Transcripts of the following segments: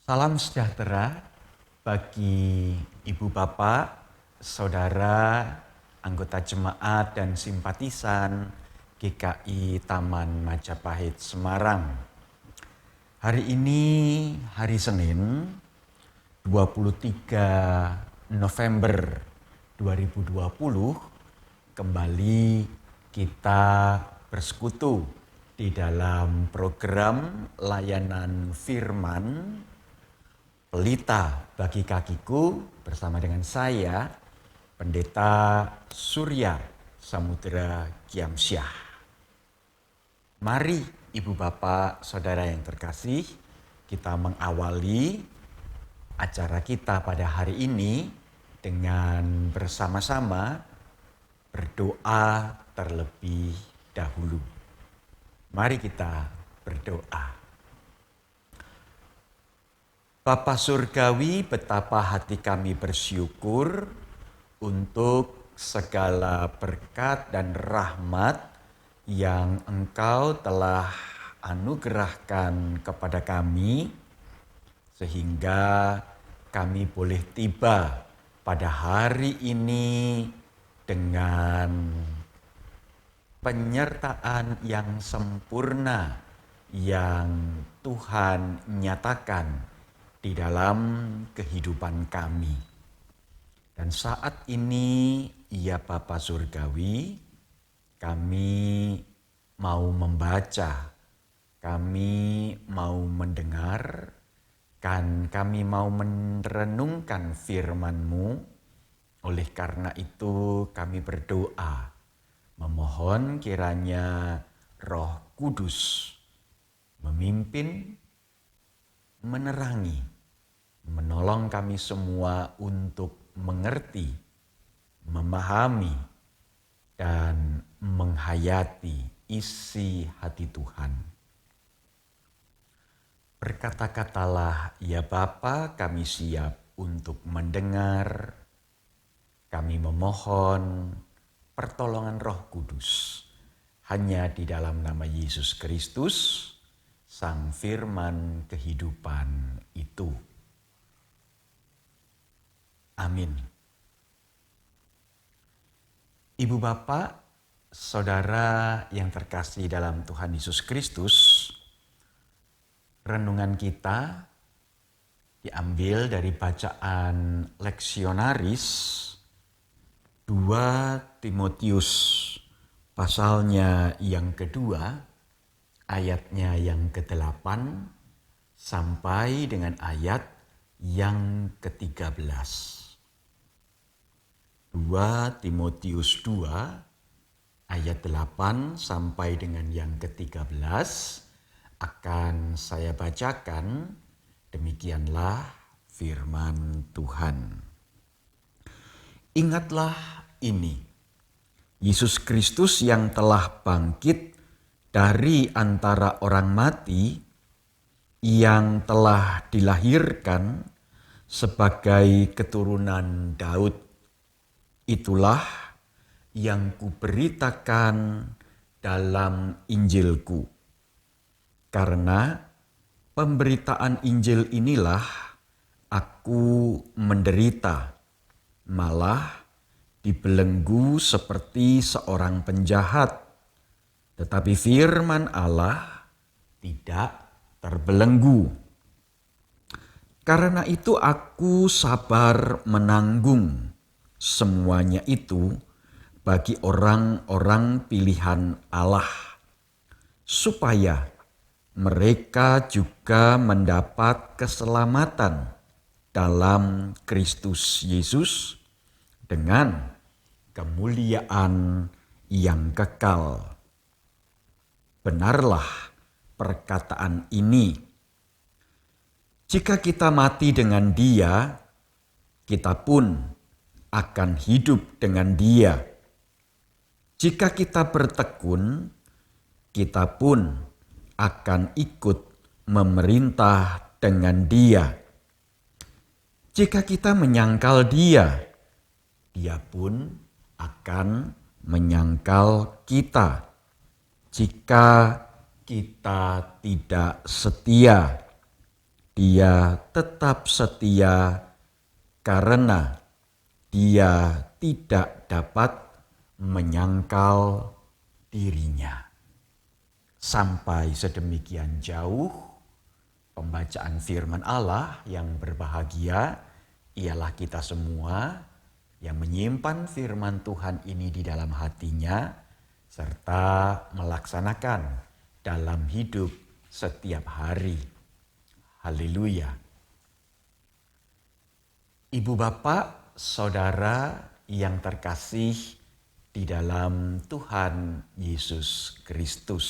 Salam sejahtera bagi ibu bapak, saudara, anggota jemaat dan simpatisan GKI Taman Majapahit Semarang. Hari ini hari Senin 23 November 2020 kembali kita bersekutu di dalam program layanan firman Pelita bagi kakiku bersama dengan saya, Pendeta Surya Samudra Giamsyah. Mari Ibu Bapak, Saudara yang terkasih, kita mengawali acara kita pada hari ini dengan bersama-sama berdoa terlebih dahulu. Mari kita berdoa. Bapa Surgawi, betapa hati kami bersyukur untuk segala berkat dan rahmat yang Engkau telah anugerahkan kepada kami, sehingga kami boleh tiba pada hari ini dengan penyertaan yang sempurna yang Tuhan nyatakan di dalam kehidupan kami. Dan saat ini, ya Bapa Surgawi, kami mau membaca, kami mau mendengar, kami mau merenungkan firman-Mu. Oleh karena itu kami berdoa, memohon kiranya Roh Kudus memimpin, menerangi, menolong kami semua untuk mengerti, memahami, dan menghayati isi hati Tuhan. Berkata-katalah, ya Bapa, kami siap untuk mendengar. Kami memohon pertolongan Roh Kudus hanya di dalam nama Yesus Kristus, Sang Firman kehidupan itu. Amin. Ibu bapak, saudara yang terkasih dalam Tuhan Yesus Kristus, renungan kita diambil dari bacaan leksionaris 2 Timotius pasalnya yang kedua, ayatnya yang ke-8 sampai dengan ayat yang ke-13. 2 Timotius 2 ayat 8 sampai dengan yang ke-13 akan saya bacakan. Demikianlah firman Tuhan. Ingatlah ini, Yesus Kristus yang telah bangkit dari antara orang mati, yang telah dilahirkan sebagai keturunan Daud. Itulah yang kuberitakan dalam Injilku. Karena pemberitaan Injil inilah aku menderita, malah dibelenggu seperti seorang penjahat. Tetapi firman Allah tidak terbelenggu. Karena itu aku sabar menanggung semuanya itu bagi orang-orang pilihan Allah, supaya mereka juga mendapat keselamatan dalam Kristus Yesus dengan kemuliaan yang kekal. Benarlah perkataan ini. Jika kita mati dengan Dia, kita pun akan hidup dengan Dia. Jika kita bertekun, kita pun akan ikut memerintah dengan Dia. Jika kita menyangkal Dia, Dia pun akan menyangkal kita. Jika kita tidak setia, Dia tetap setia karena dia tidak dapat menyangkal dirinya. Sampai sedemikian jauh pembacaan firman Allah yang berbahagia ialah kita semua yang menyimpan firman Tuhan ini di dalam hatinya serta melaksanakan dalam hidup setiap hari. Haleluya. Ibu bapak, saudara yang terkasih di dalam Tuhan Yesus Kristus.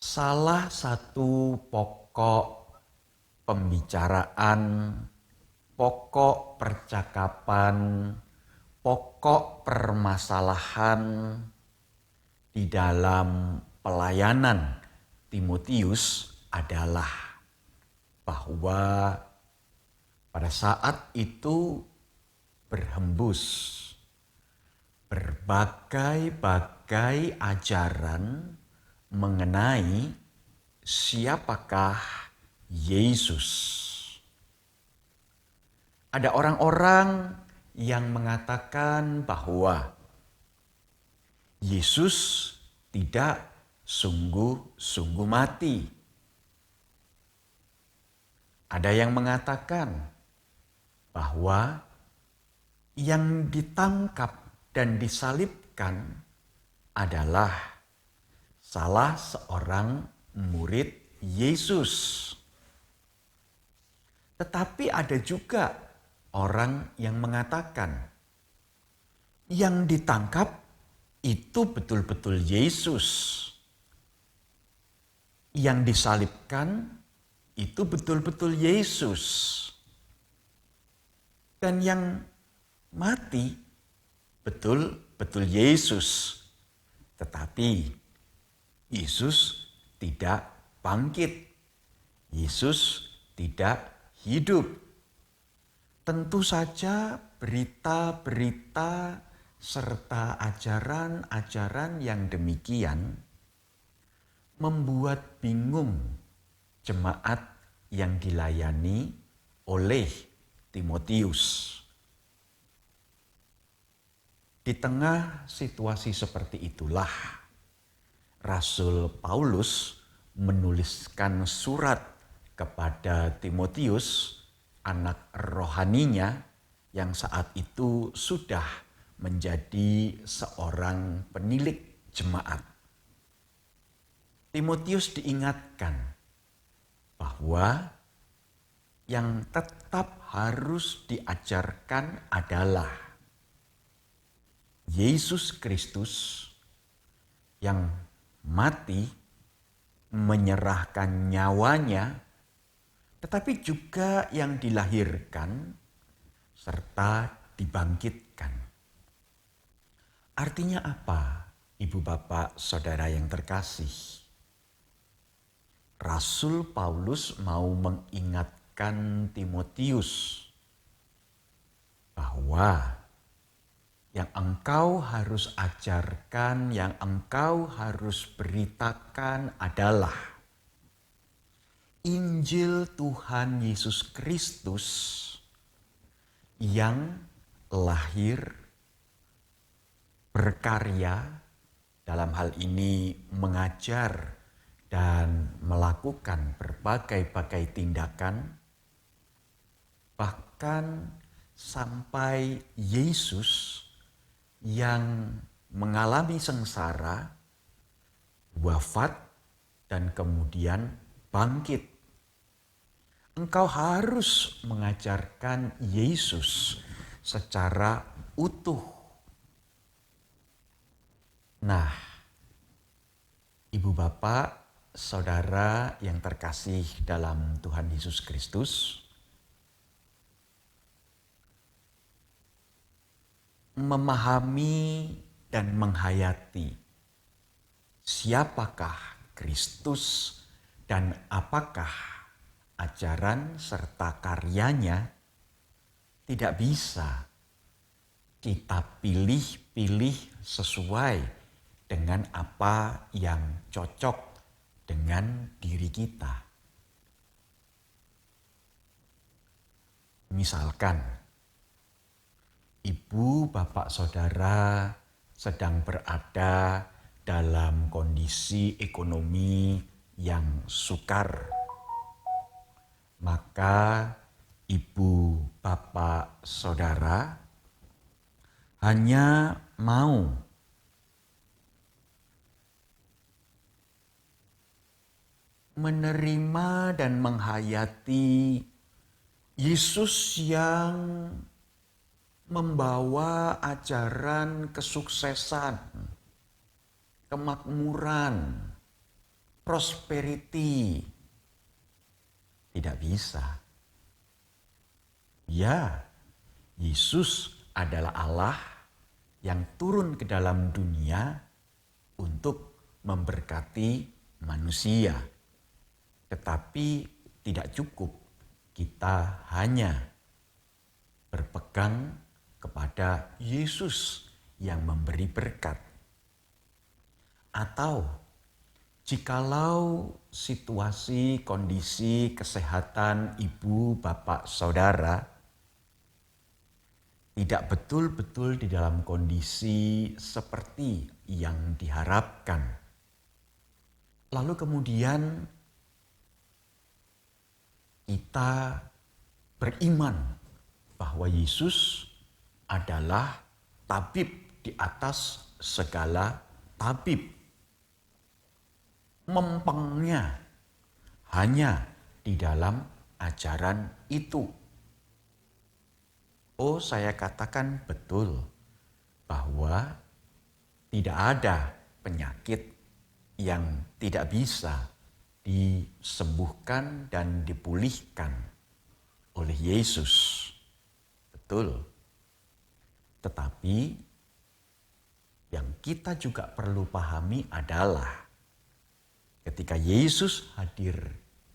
Salah satu pokok pembicaraan, pokok percakapan, pokok permasalahan di dalam pelayanan Timotius adalah bahwa pada saat itu berhembus berbagai-bagai ajaran mengenai siapakah Yesus. Ada orang-orang yang mengatakan bahwa Yesus tidak sungguh-sungguh mati. Ada yang mengatakan bahwa yang ditangkap dan disalibkan adalah salah seorang murid Yesus. Tetapi ada juga orang yang mengatakan yang ditangkap itu betul-betul Yesus. Yang disalibkan itu betul-betul Yesus. Dan yang mati betul-betul Yesus. Tetapi Yesus tidak bangkit. Yesus tidak hidup. Tentu saja berita-berita serta ajaran-ajaran yang demikian membuat bingung jemaat yang dilayani oleh Timotius. Di tengah situasi seperti itulah Rasul Paulus menuliskan surat kepada Timotius, anak rohaninya yang saat itu sudah menjadi seorang penilik jemaat. Timotius diingatkan bahwa yang tetap harus diajarkan adalah Yesus Kristus yang mati menyerahkan nyawanya, tetapi juga yang dilahirkan serta dibangkitkan. Artinya apa, ibu bapak saudara yang terkasih? Rasul Paulus mau mengingatkan Timotius bahwa yang engkau harus ajarkan, yang engkau harus beritakan adalah Injil Tuhan Yesus Kristus yang lahir, berkarya, dalam hal ini mengajar dan melakukan berbagai-bagai tindakan, bahkan sampai Yesus yang mengalami sengsara, wafat, dan kemudian bangkit. Engkau harus mengajarkan Yesus secara utuh. Nah, ibu bapak, saudara yang terkasih dalam Tuhan Yesus Kristus, memahami dan menghayati siapakah Kristus dan apakah ajaran serta karyanya tidak bisa kita pilih-pilih sesuai dengan apa yang cocok dengan diri kita. Misalkan, ibu, bapak, saudara sedang berada dalam kondisi ekonomi yang sukar, maka ibu, bapak, saudara hanya mau menerima dan menghayati Yesus yang membawa ajaran kesuksesan, kemakmuran, prosperity. Tidak bisa. Ya, Yesus adalah Allah yang turun ke dalam dunia untuk memberkati manusia. Tetapi tidak cukup kita hanya berpegang kepada Yesus yang memberi berkat. Atau jikalau situasi, kondisi kesehatan ibu, bapak, saudara tidak betul-betul di dalam kondisi seperti yang diharapkan, lalu kemudian kita beriman bahwa Yesus adalah tabib di atas segala tabib. Mempengnya hanya di dalam ajaran itu. Oh, saya katakan betul bahwa tidak ada penyakit yang tidak bisa disembuhkan dan dipulihkan oleh Yesus. Betul. Tetapi yang kita juga perlu pahami adalah ketika Yesus hadir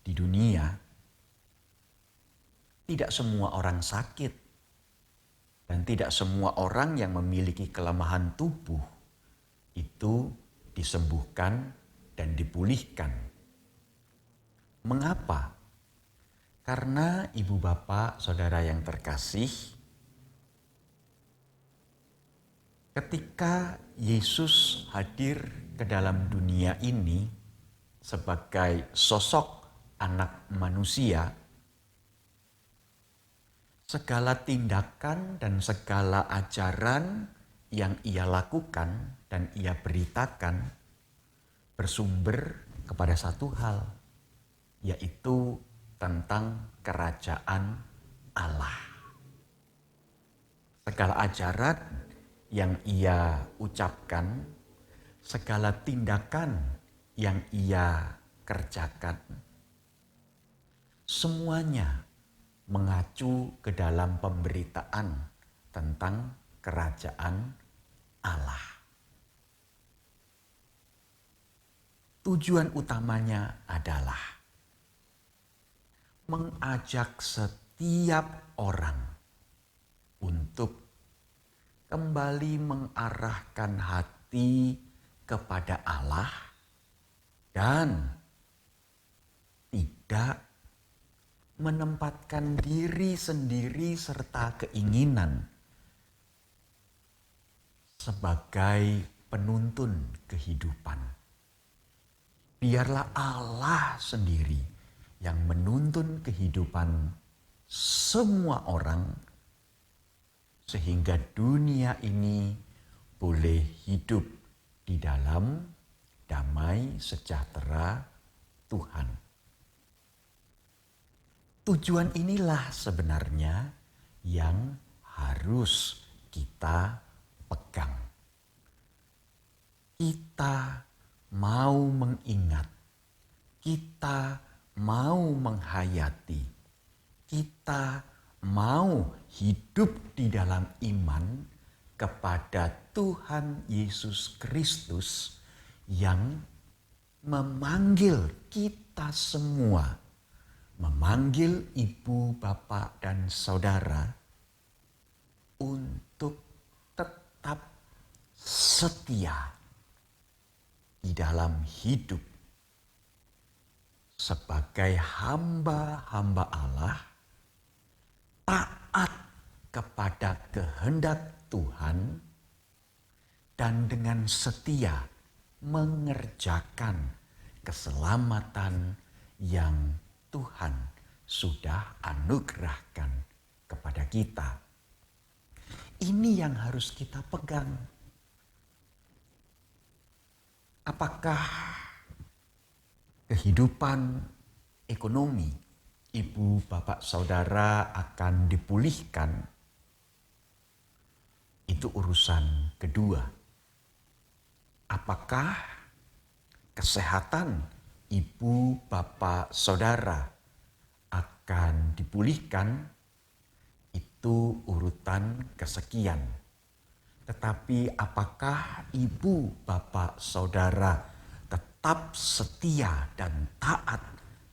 di dunia, tidak semua orang sakit dan tidak semua orang yang memiliki kelemahan tubuh itu disembuhkan dan dipulihkan. Mengapa? Karena ibu bapak, saudara yang terkasih, ketika Yesus hadir ke dalam dunia ini sebagai sosok anak manusia, segala tindakan dan segala ajaran yang ia lakukan dan ia beritakan bersumber kepada satu hal, yaitu tentang kerajaan Allah. Segala ajaran yang ia ucapkan, segala tindakan yang ia kerjakan, semuanya mengacu ke dalam pemberitaan tentang kerajaan Allah. Tujuan utamanya adalah mengajak setiap orang untuk kembali mengarahkan hati kepada Allah dan tidak menempatkan diri sendiri serta keinginan sebagai penuntun kehidupan. Biarlah Allah sendiri yang menuntun kehidupan semua orang sehingga dunia ini boleh hidup di dalam damai sejahtera Tuhan. Tujuan inilah sebenarnya yang harus kita pegang. Kita mau mengingat, kita mau menghayati, kita mau hidup di dalam iman kepada Tuhan Yesus Kristus yang memanggil kita semua, memanggil ibu, bapak, dan saudara untuk tetap setia di dalam hidup sebagai hamba-hamba Allah, tak kepada kehendak Tuhan dan dengan setia mengerjakan keselamatan yang Tuhan sudah anugerahkan kepada kita. Ini yang harus kita pegang. Apakah kehidupan ekonomi ibu, bapak, saudara akan dipulihkan? Itu urusan kedua. Apakah kesehatan ibu, bapak, saudara akan dipulihkan? Itu urutan kesekian. Tetapi apakah ibu, bapak, saudara tetap setia dan taat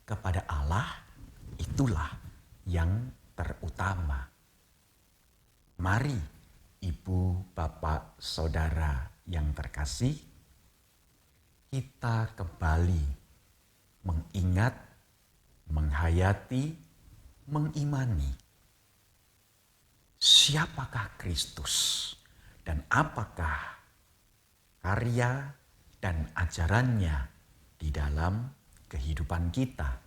kepada Allah? Itulah yang terutama. Mari ibu, bapak, saudara yang terkasih, kita kembali mengingat, menghayati, mengimani siapakah Kristus dan apakah karya dan ajarannya di dalam kehidupan kita.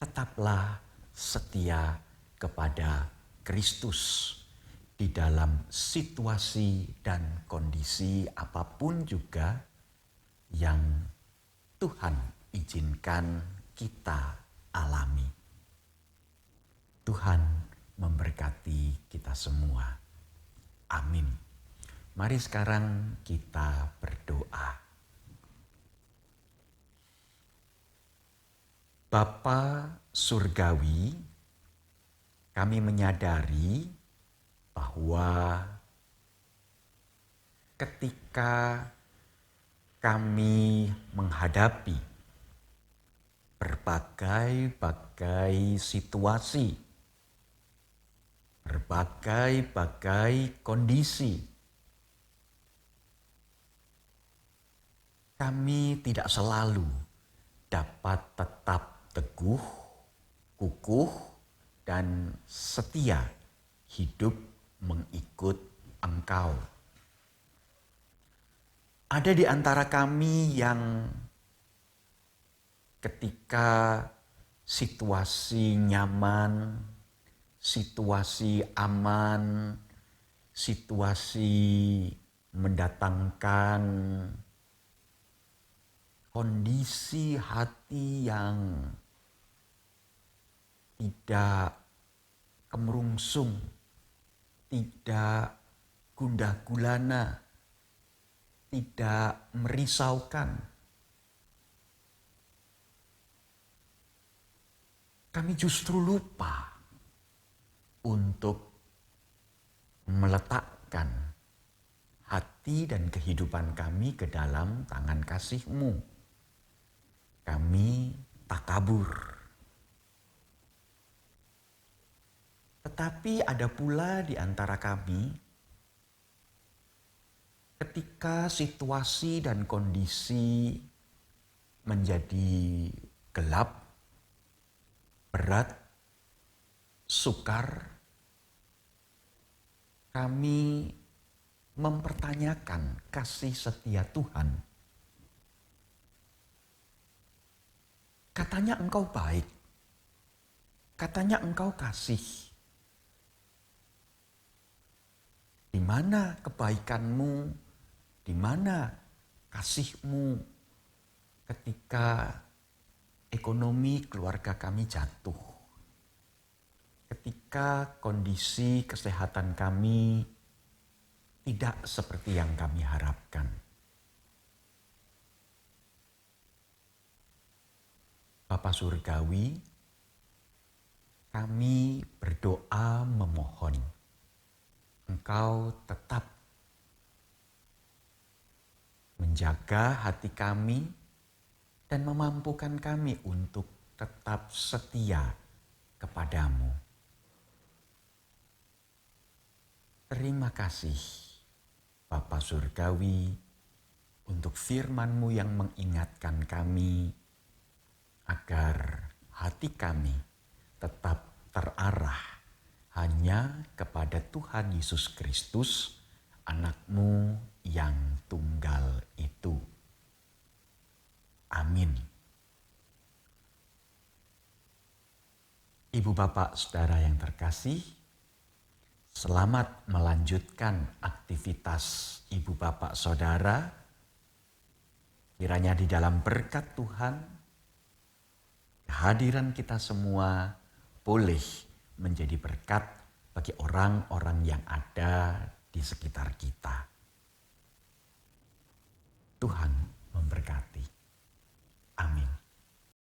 Tetaplah setia kepada Kristus di dalam situasi dan kondisi apapun juga yang Tuhan izinkan kita alami. Tuhan memberkati kita semua. Amin. Mari sekarang kita berdoa. Bapa Surgawi, kami menyadari bahwa ketika kami menghadapi berbagai situasi, berbagai kondisi, kami tidak selalu dapat tetap teguh, kukuh, dan setia hidup mengikut Engkau. Ada di antara kami yang ketika situasi nyaman, situasi aman, situasi mendatangkan kondisi hati yang tidak kemerungsung, tidak gundah gulana, tidak merisaukan. Kami justru lupa untuk meletakkan hati dan kehidupan kami ke dalam tangan kasih-Mu. Kami takabur. Tetapi ada pula di antara kami, ketika situasi dan kondisi menjadi gelap, berat, sukar, kami mempertanyakan kasih setia Tuhan. Katanya Engkau baik, katanya Engkau kasih. Di mana kebaikan-Mu, di mana kasih-Mu ketika ekonomi keluarga kami jatuh, ketika kondisi kesehatan kami tidak seperti yang kami harapkan. Bapa Surgawi, kami berdoa memohon Engkau tetap menjaga hati kami dan memampukan kami untuk tetap setia kepadamu. Terima kasih Bapa Surgawi untuk firman-Mu yang mengingatkan kami agar hati kami tetap terarah hanya kepada Tuhan Yesus Kristus, Anak-Mu yang tunggal itu. Amin. Ibu bapak saudara yang terkasih, selamat melanjutkan aktivitas ibu bapak saudara. Kiranya di dalam berkat Tuhan, kehadiran kita semua boleh menjadi berkat bagi orang-orang yang ada di sekitar kita. Tuhan memberkati. Amin.